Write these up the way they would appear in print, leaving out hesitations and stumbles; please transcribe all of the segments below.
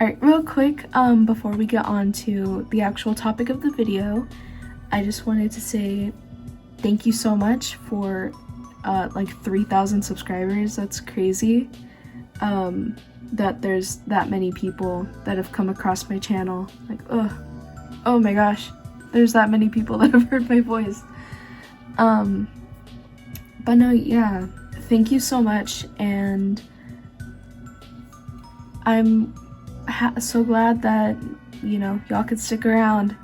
Alright, real quick, before we get on to the actual topic of the video, I just wanted to say thank you so much for like 3,000 subscribers. That's crazy. That there's that many people that have come across my channel. Like, oh my gosh, there's that many people that have heard my voice. But no, yeah, thank you so much, and I'm so glad that, you know, y'all could stick around.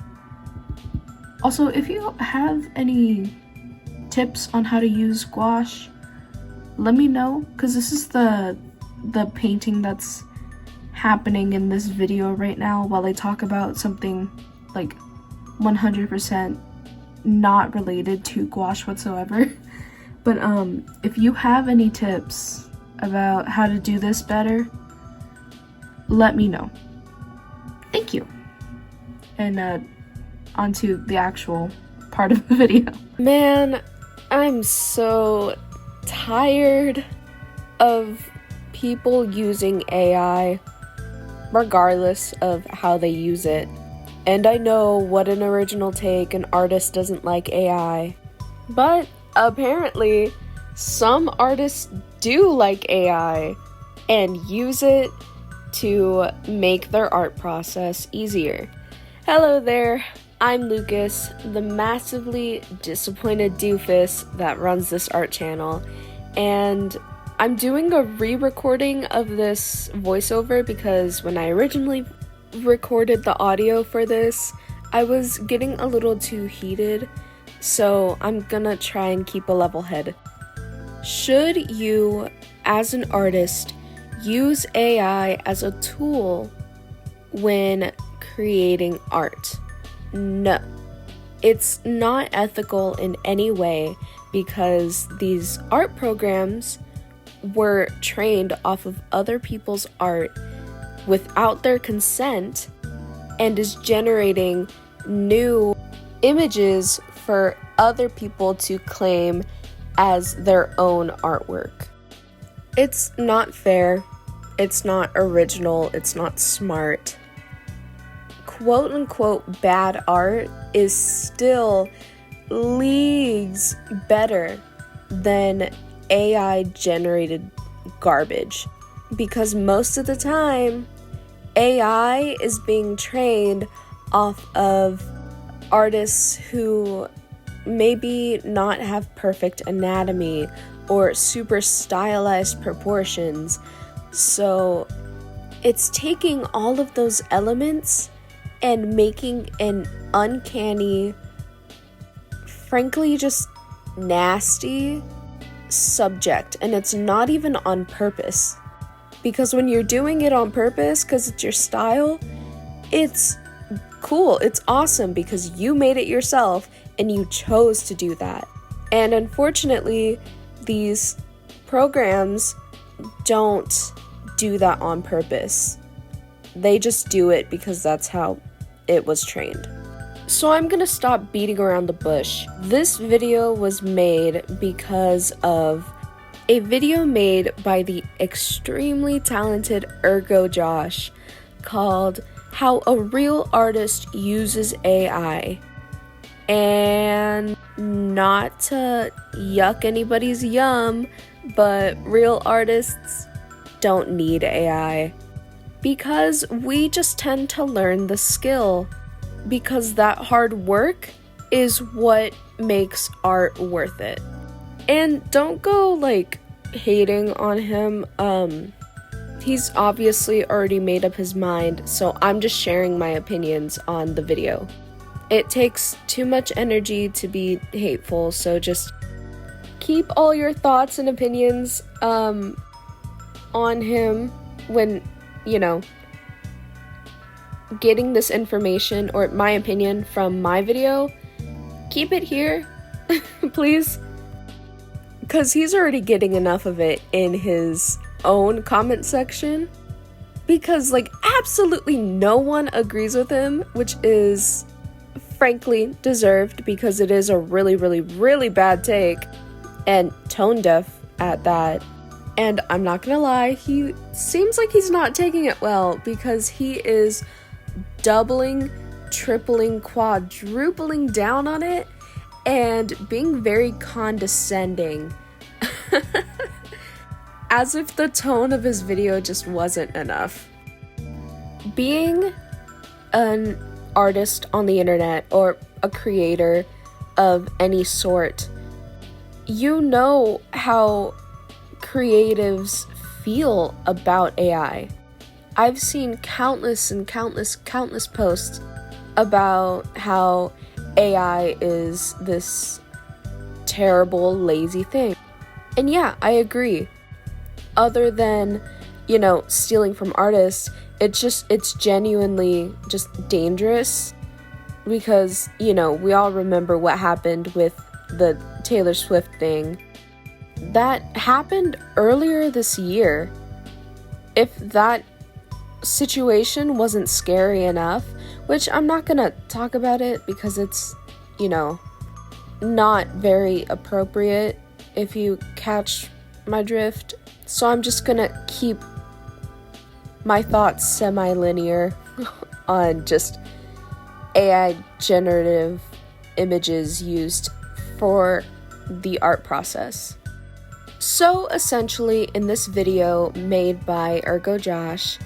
Also, if you have any tips on how to use gouache, let me know, because this is the painting that's happening in this video right now while I talk about something like 100% not related to gouache whatsoever. But if you have any tips about how to do this better, let me know. Thank you. And onto the actual part of the video. Man, I'm so tired of people using AI regardless of how they use it. And I know what an original take, an artist doesn't like AI, but apparently some artists do like AI and use it to make their art process easier. Hello there, I'm Lucas, the massively disappointed doofus that runs this art channel, and I'm doing a re-recording of this voiceover because when I originally recorded the audio for this, I was getting a little too heated, so I'm gonna try and keep a level head. Should you, as an artist, use AI as a tool when creating art? No. It's not ethical in any way because these art programs were trained off of other people's art without their consent and is generating new images for other people to claim as their own artwork. It's not fair, it's not original, it's not smart. Quote unquote bad art is still leagues better than AI generated garbage, because most of the time AI is being trained off of artists who maybe not have perfect anatomy or super stylized proportions. So it's taking all of those elements and making an uncanny, frankly just nasty subject, and it's not even on purpose. Because when you're doing it on purpose because it's your style, it's cool, it's awesome because you made it yourself and you chose to do that. And unfortunately, these programs don't do that on purpose. They just do it because that's how it was trained. So I'm gonna stop beating around the bush. This video was made because of a video made by the extremely talented Ergo Gouache called How a Real Artist Uses AI. And not to yuck anybody's yum, but real artists don't need AI. Because we just tend to learn the skill. Because that hard work is what makes art worth it. And don't go like hating on him. He's obviously already made up his mind, so I'm just sharing my opinions on the video. It takes too much energy to be hateful, so just keep all your thoughts and opinions on him when, you know, getting this information or my opinion from my video. Keep it here, please. Because he's already getting enough of it in his own comment section. Because, like, absolutely no one agrees with him, which is frankly deserved because it is a really, really, really bad take. And tone deaf at that. And I'm not gonna lie, he seems like he's not taking it well, because he is doubling, tripling, quadrupling down on it and being very condescending. As if the tone of his video just wasn't enough. Being an artist on the internet or a creator of any sort, you know how creatives feel about AI. I've seen countless posts about how AI is this terrible, lazy thing. And yeah, I agree. Other than, stealing from artists, it's genuinely just dangerous, because, we all remember what happened with the Taylor Swift thing. That happened earlier this year. If that situation wasn't scary enough, which I'm not gonna talk about it because it's, not very appropriate, if you catch my drift. So I'm just gonna keep my thoughts semi-linear on just AI generative images used for the art process. So essentially, in this video made by Ergo Gouache,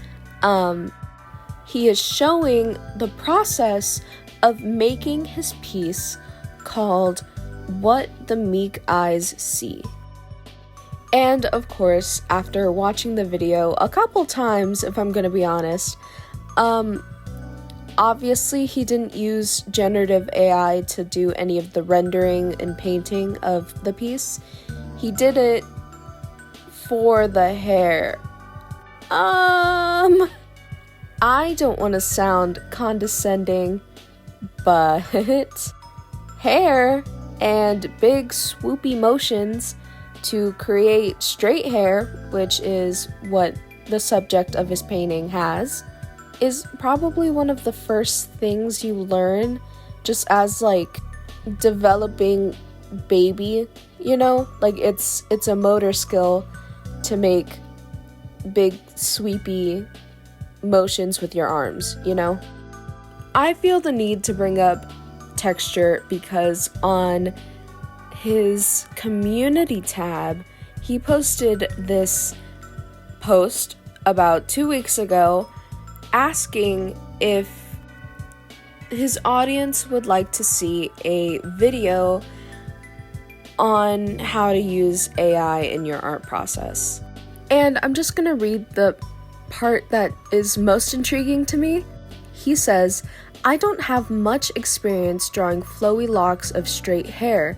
he is showing the process of making his piece called What the Meek Eyes See. And of course, after watching the video a couple times, if I'm gonna be honest, obviously he didn't use generative AI to do any of the rendering and painting of the piece. He did it for the hair. I don't want to sound condescending, but hair and big swoopy motions to create straight hair, which is what the subject of his painting has, is probably one of the first things you learn just as developing baby, it's a motor skill to make big sweepy motions with your arms, I feel the need to bring up texture because on his community tab, he posted this post about 2 weeks ago asking if his audience would like to see a video on how to use AI in your art process. And I'm just gonna read the part that is most intriguing to me. He says, "I don't have much experience drawing flowy locks of straight hair,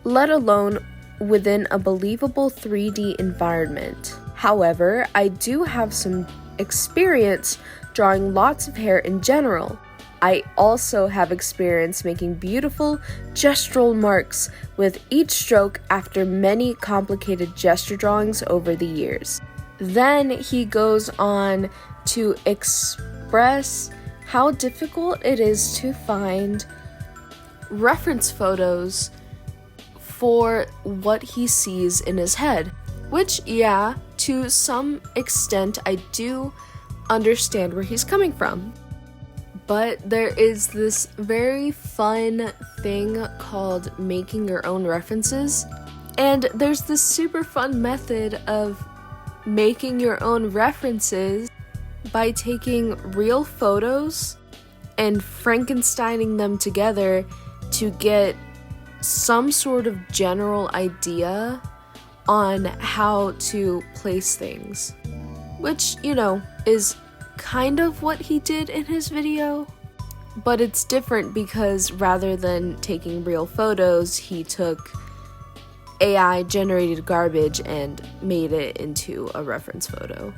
let alone within a believable 3D environment. However, I do have some experience drawing lots of hair in general. I also have experience making beautiful gestural marks with each stroke after many complicated gesture drawings over the years." Then he goes on to express how difficult it is to find reference photos for what he sees in his head. Which, yeah, to some extent I do understand where he's coming from. But there is this very fun thing called making your own references. And there's this super fun method of making your own references by taking real photos and Frankensteining them together to get some sort of general idea on how to place things. Which, is kind of what he did in his video. But it's different because rather than taking real photos, he took AI generated garbage and made it into a reference photo.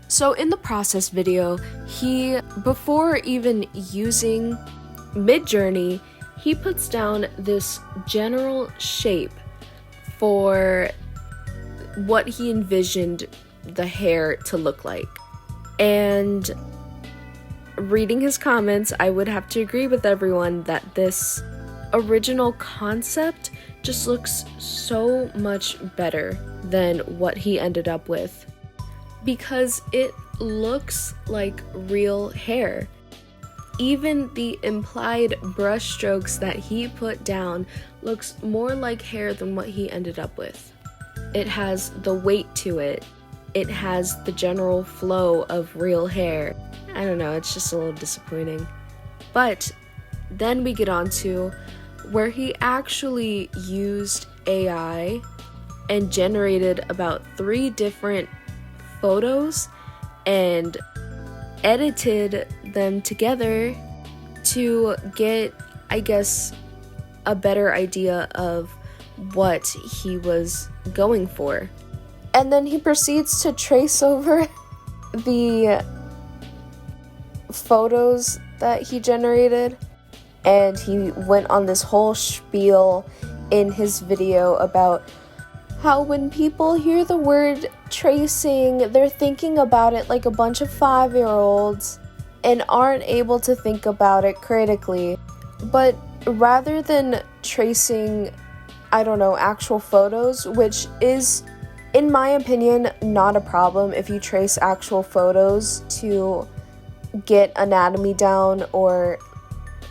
So in the process video, before even using Midjourney, he puts down this general shape for what he envisioned the hair to look like. And reading his comments, I would have to agree with everyone that this original concept just looks so much better than what he ended up with, because it looks like real hair. Even the implied brushstrokes that he put down looks more like hair than what he ended up with. It has the weight to it. It has the general flow of real hair. I don't know, it's just a little disappointing. But then we get on to where he actually used AI and generated about 3 different photos and edited them together to get, I guess, a better idea of what he was going for. And then he proceeds to trace over the photos that he generated, and he went on this whole spiel in his video about how when people hear the word tracing, they're thinking about it like a bunch of 5-year-olds and aren't able to think about it critically. But rather than tracing, I don't know, actual photos, which is, in my opinion, not a problem if you trace actual photos to get anatomy down or,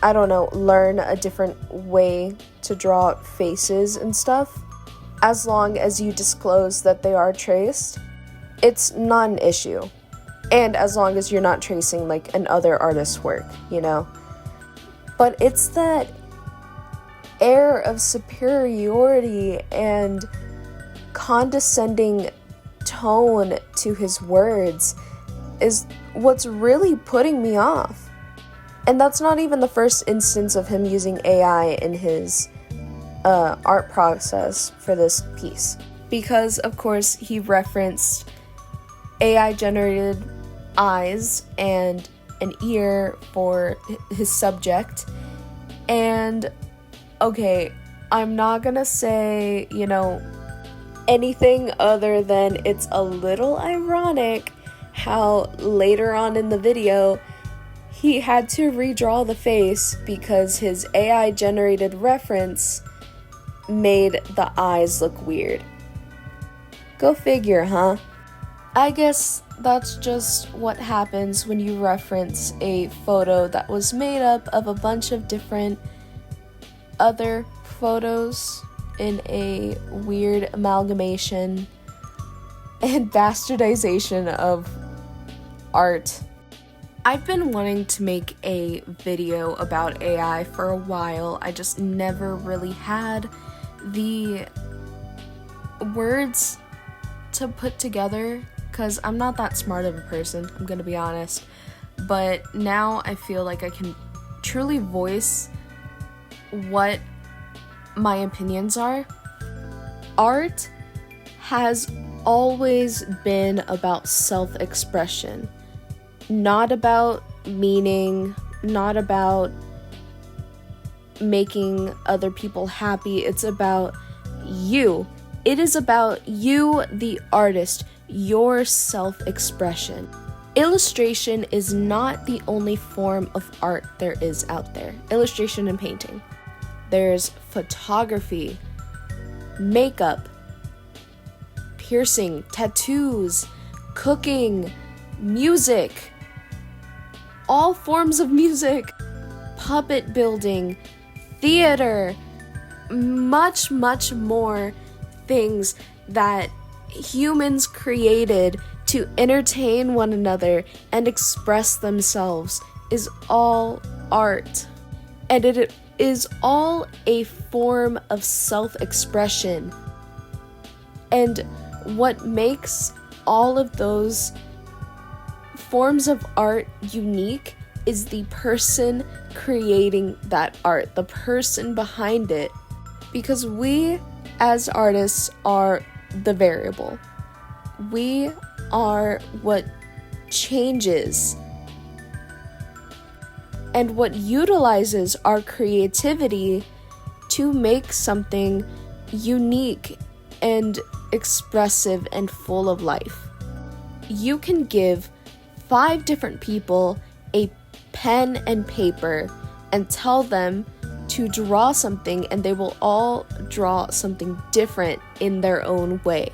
I don't know, learn a different way to draw faces and stuff. As long as you disclose that they are traced, it's not an issue. And as long as you're not tracing like another artist's work, you know? But it's that air of superiority and condescending tone to his words is what's really putting me off. And that's not even the first instance of him using AI in his art process for this piece. Because, of course, he referenced AI-generated eyes and an ear for his subject. And, okay, I'm not gonna say, you know, anything other than it's a little ironic how later on in the video he had to redraw the face because his AI-generated reference made the eyes look weird. Go figure, huh? I guess that's just what happens when you reference a photo that was made up of a bunch of different other photos in a weird amalgamation and bastardization of art. I've been wanting to make a video about AI for a while. I just never really had the words to put together because I'm not that smart of a person, I'm gonna be honest. But now I feel like I can truly voice what my opinions are. Art has always been about self-expression, not about meaning, not about making other people happy. It's about you. It is about you, the artist, your self-expression. Illustration is not the only form of art there is out there. Illustration and painting. There's photography, makeup, piercing, tattoos, cooking, music, all forms of music, puppet building, theater, much, much more things that humans created to entertain one another and express themselves is all art. And it is all a form of self-expression. And what makes all of those forms of art unique is the person creating that art, the person behind it. Because we, as artists, are the variable. We are what changes and what utilizes our creativity to make something unique and expressive and full of life. You can give 5 different people a pen and paper and tell them to draw something, and they will all draw something different in their own way.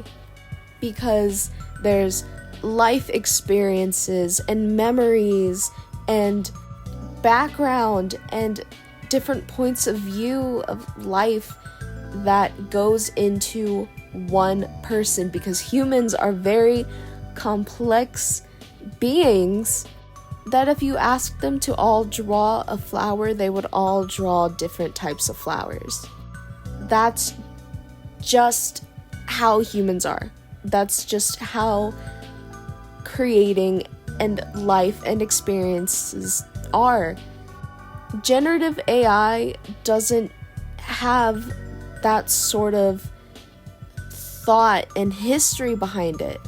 because there's life experiences and memories and background and different points of view of life that goes into one person, because humans are very complex beings that if you ask them to all draw a flower, they would all draw different types of flowers. That's just how humans are. That's just how creating and life and experiences are. Generative AI doesn't have that sort of thought and history behind it.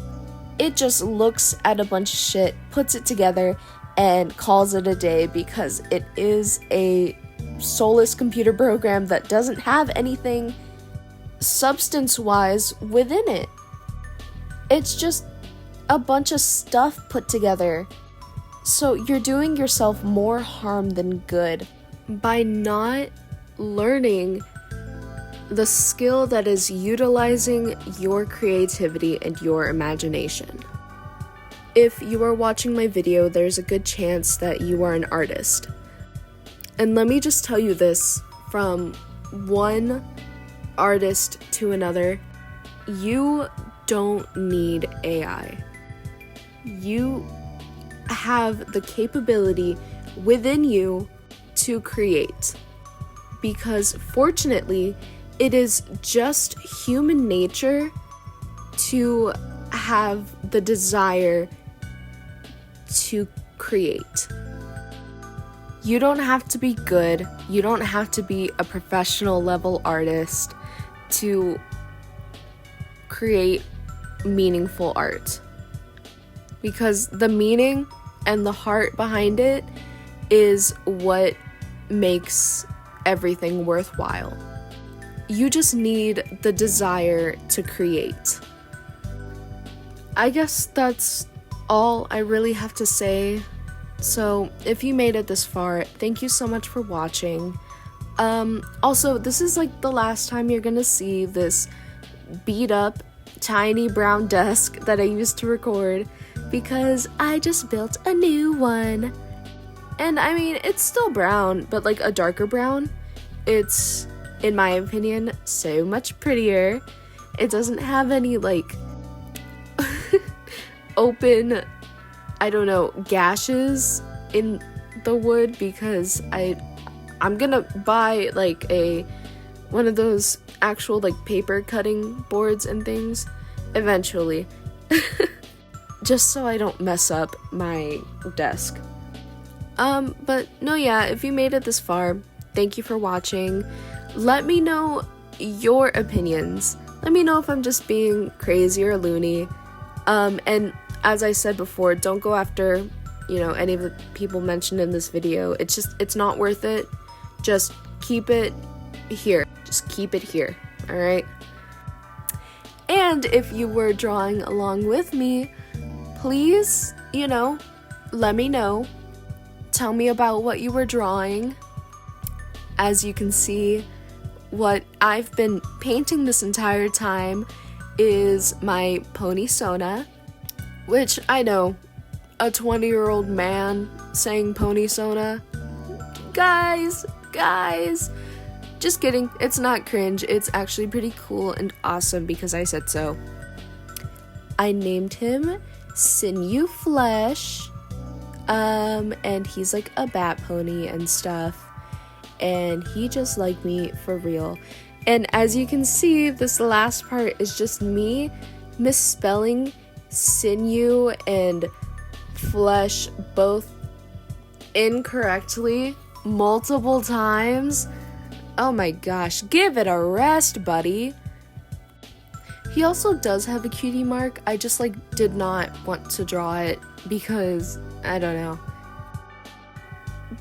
It just looks at a bunch of shit, puts it together, and calls it a day because it is a soulless computer program that doesn't have anything substance-wise within it. It's just a bunch of stuff put together. So you're doing yourself more harm than good by not learning the skill that is utilizing your creativity and your imagination. If you are watching my video, there's a good chance that you are an artist. And let me just tell you this from one artist to another: you don't need AI. You have the capability within you to create, because fortunately it is just human nature to have the desire to create. You don't have to be good, you don't have to be a professional level artist to create meaningful art, because the meaning and the heart behind it is what makes everything worthwhile. You just need the desire to create. I guess that's all I really have to say. So if you made it this far, thank you so much for watching. Also, this is like the last time you're gonna see this beat up tiny brown desk that I used to record, because I just built a new one. And I mean, it's still brown, but like a darker brown. It's, in my opinion, so much prettier. It doesn't have any like open, I don't know, gashes in the wood, because I'm gonna buy like one of those actual like paper cutting boards and things eventually. Just so I don't mess up my desk. But no, yeah, if you made it this far, thank you for watching. Let me know your opinions. Let me know if I'm just being crazy or loony. And as I said before, don't go after, any of the people mentioned in this video. It's not worth it. Just keep it here. Just keep it here, alright? And if you were drawing along with me, please, let me know. Tell me about what you were drawing. As you can see, what I've been painting this entire time is my pony Sona, which I know, a 20-year-old man saying pony Sona. Guys, just kidding. It's not cringe. It's actually pretty cool and awesome because I said so. I named him Sinew Flesh, and he's like a bat pony and stuff, and he just liked me for real. And as you can see, this last part is just me misspelling sinew and flesh both incorrectly multiple times. Oh my gosh, give it a rest, buddy. He also does have a cutie mark. I just did not want to draw it because I don't know.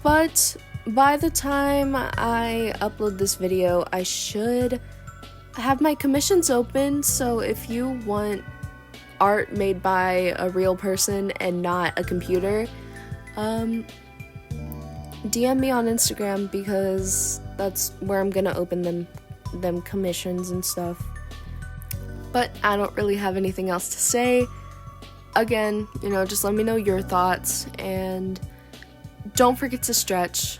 But by the time I upload this video, I should have my commissions open. So if you want art made by a real person and not a computer, DM me on Instagram, because that's where I'm gonna open them commissions and stuff. But I don't really have anything else to say. Again, just let me know your thoughts, and don't forget to stretch,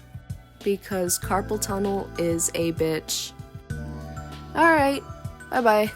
because carpal tunnel is a bitch. Alright, bye-bye.